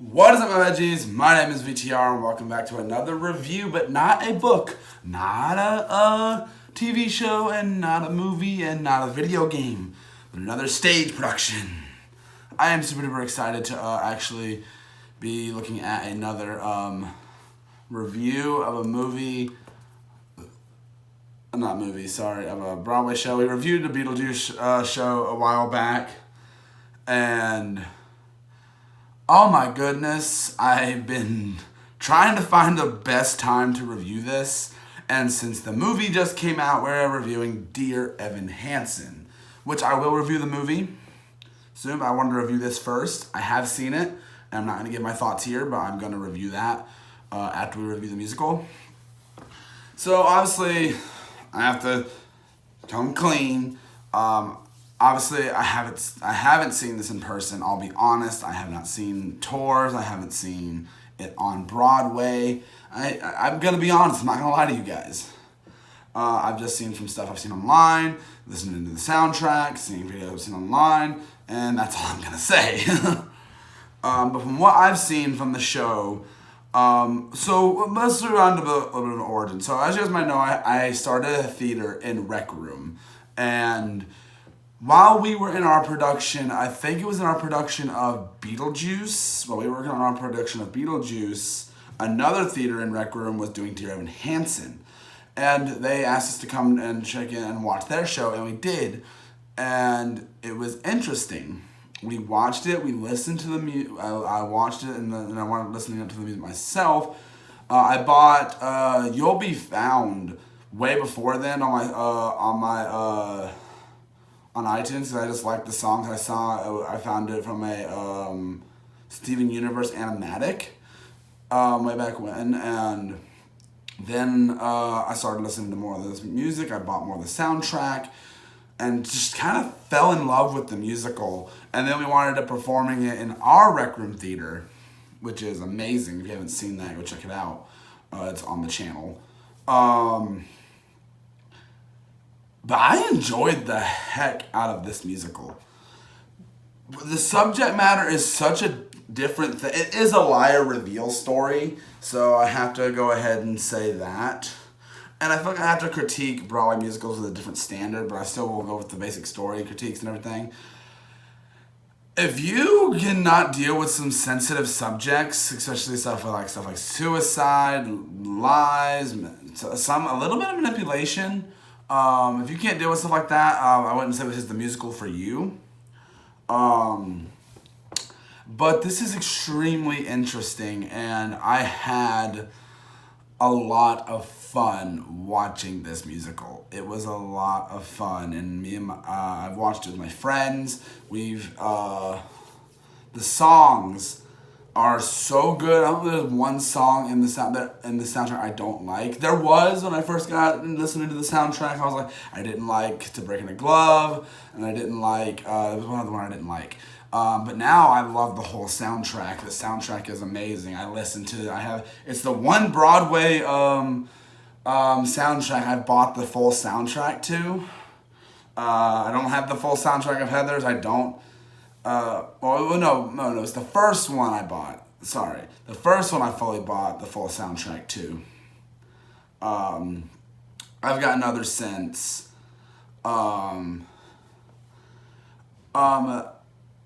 What is up, my veggies? My name is VTR and welcome back to another review, but not a book, not a TV show, and not a movie, and not a video game, but another stage production. I am super duper excited to actually be looking at another review of a movie, of a Broadway show. We reviewed the Beetlejuice show a while back, and oh my goodness, I've been trying to find the best time to review this, and since the movie just came out, we're reviewing Dear Evan Hansen, which I will review the movie soon, but I wanted to review this first. I have seen it, and I'm not going to give my thoughts here, but I'm going to review that after we review the musical. So obviously, I have to come clean. Obviously, I haven't seen this in person. I'll be honest. I have not seen tours. I haven't seen it on Broadway. I'm gonna be honest. I'm not gonna lie to you guys. I've just seen some stuff I've seen online, listening to the soundtrack, seeing videos I've seen online, and that's all I'm gonna say. But from what I've seen from the show, so let's do on to a little bit of an origin. So as you guys might know, I started a theater in Rec Room, and while we were in our production, I think it was in our production of Beetlejuice, while we were working on our production of Beetlejuice, another theater in Rec Room was doing Dear Evan Hansen. And they asked us to come and check in and watch their show, and we did. And it was interesting. We watched it, we listened to the music, I watched it, and I wanted listening to the music myself. I bought You'll Be Found way before then on iTunes, because I just liked the songs I saw. I found it from a Steven Universe animatic way back when, and then I started listening to more of this music. I bought more of the soundtrack, and just kind of fell in love with the musical. And then we wanted to performing it in our Rec Room theater, which is amazing. If you haven't seen that, go check it out. It's on the channel. But I enjoyed the heck out of this musical. The subject matter is such a different thing. It is a liar reveal story, so I have to go ahead and say that. And I feel like I have to critique Broadway musicals with a different standard, but I still will go with the basic story critiques and everything. If you cannot deal with some sensitive subjects, especially stuff like suicide, lies, a little bit of manipulation, if you can't deal with stuff like that, I wouldn't say this is the musical for you. But this is extremely interesting, and I had a lot of fun watching this musical. It was a lot of fun, and I've watched it with my friends. The songs are so good. I don't think there's one song in the soundtrack I don't like. There was when I first got listening to the soundtrack. I was like, I didn't like To Break in a Glove, and I didn't like there was one other one I didn't like. But now I love the whole soundtrack. The soundtrack is amazing. I listen to it. It's the one Broadway soundtrack I've bought the full soundtrack to. I don't have the full soundtrack of Heathers. I don't. No, it's the first one I bought. Sorry. The first one I fully bought the full soundtrack to. I've gotten others since.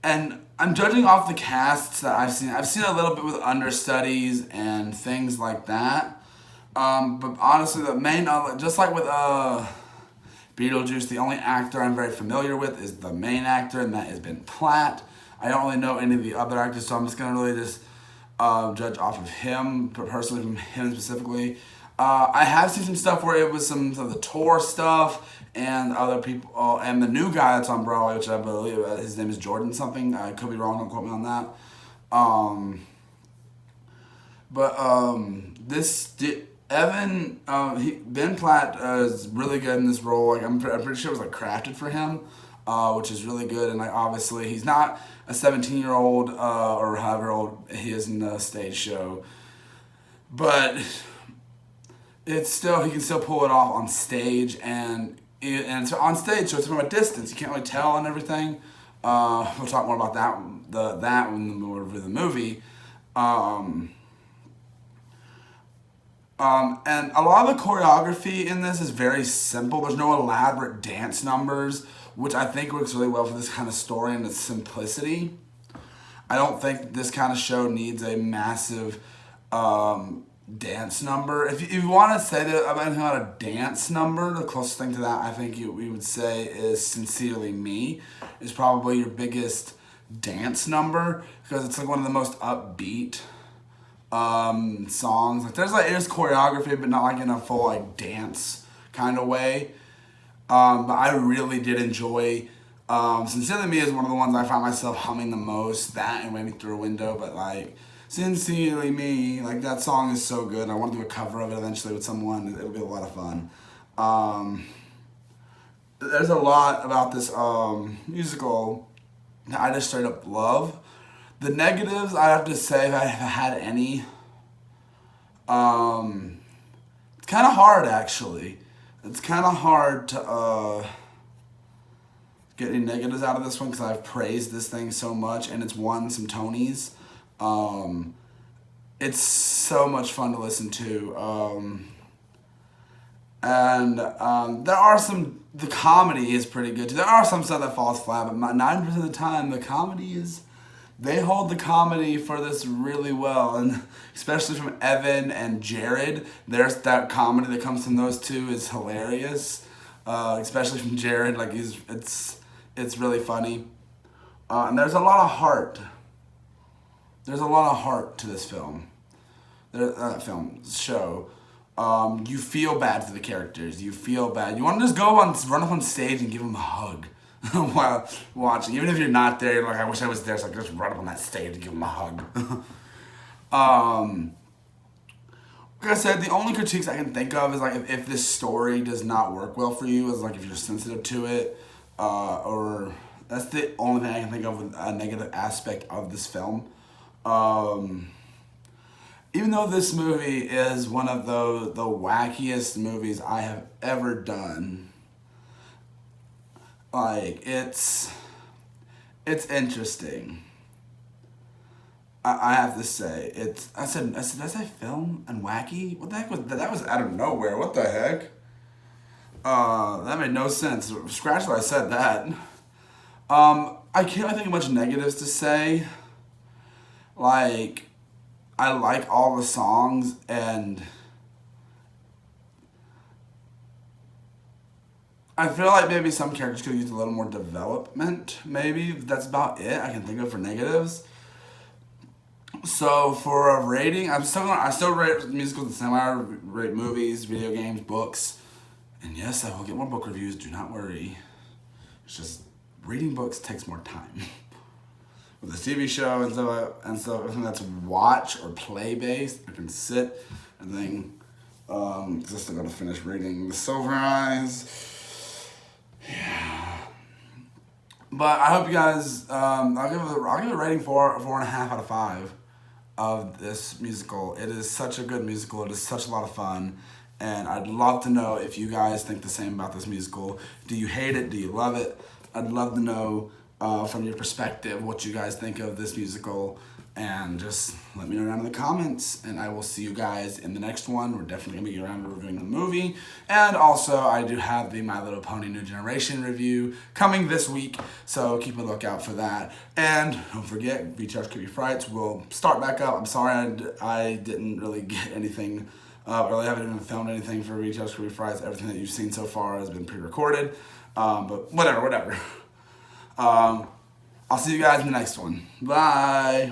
And I'm judging off the casts that I've seen. I've seen a little bit with understudies and things like that. But honestly, the main, just like with Beetlejuice, the only actor I'm very familiar with is the main actor, and that is Ben Platt. I don't really know any of the other actors, so I'm just going to really just judge off of him, personally from him specifically. I have seen some stuff where it was some of the tour stuff, and other people, and the new guy that's on Broadway, which I believe his name is Jordan something. I could be wrong, don't quote me on that. Ben Platt is really good in this role. Like I'm pretty sure it was like crafted for him, which is really good. And like obviously he's not a 17-year-old or however old he is in the stage show, but it's still he can still pull it off on stage, and it's on stage, so it's from a distance. You can't really tell and everything. We'll talk more about that when we review the movie. Um, and a lot of the choreography in this is very simple. There's no elaborate dance numbers, which I think works really well for this kind of story and its simplicity. I don't think this kind of show needs a massive dance number. If you want to say that about a dance number, the closest thing to that I think we would say is Sincerely Me is probably your biggest dance number, because it's like one of the most upbeat songs. Like there's choreography, but not like in a full like dance kind of way. But I really did enjoy Sincerely Me is one of the ones I found myself humming the most. That and Waving Through a Window, but like Sincerely Me, like that song is so good. I want to do a cover of it eventually with someone. It'll be a lot of fun. There's a lot about this musical that I just straight up love. The negatives, I have to say, if I had any, it's kind of hard actually. It's kind of hard to get any negatives out of this one, because I've praised this thing so much and it's won some Tonys. It's so much fun to listen to. There are the comedy is pretty good too. There are some stuff that falls flat, but 90% of the time, they hold the comedy for this really well, and especially from Evan and Jared. There's that comedy that comes from those two is hilarious, especially from Jared. Like it's really funny, and there's a lot of heart. There's a lot of heart to this film. Show. You feel bad for the characters. You feel bad. You want to just run up on stage and give them a hug while watching. Even if you're not there, you're like, I wish I was there, so I could just run up on that stage and give them a hug. Like I said, the only critiques I can think of is like if this story does not work well for you, is like if you're sensitive to it, or that's the only thing I can think of with a negative aspect of this film. Even though this movie is one of the wackiest movies I have ever done, like it's interesting. I have to say I said did I say film and wacky? What the heck was that? That was out of nowhere. What the heck? That made no sense. Scratch what I said that. I can't really think of much negatives to say. Like, I like all the songs, and I feel like maybe some characters could use a little more development. Maybe that's about it I can think of for negatives. So for a rating, I still rate musicals the same way I rate movies, video games, books, and yes, I will get more book reviews. Do not worry. It's just reading books takes more time. With a TV show and stuff, everything that's watch or play based, I can sit and then just gotta finish reading The Silver Eyes. Yeah. But I hope you guys. I'll give it a rating 4.5 out of 5 of this musical. It is such a good musical. It is such a lot of fun. And I'd love to know if you guys think the same about this musical. Do you hate it? Do you love it? I'd love to know from your perspective what you guys think of this musical, and just let me know down in the comments, and I will see you guys in the next one. We're definitely gonna be around reviewing the movie, and also I do have the My Little Pony New Generation review coming this week, so keep a lookout for that. And don't forget, VTR's Creepy Frights will start back up. I'm sorry I didn't really get anything really haven't even filmed anything for VTR's Creepy Frights. Everything that you've seen so far has been pre-recorded, but whatever. I'll see you guys in the next one. Bye.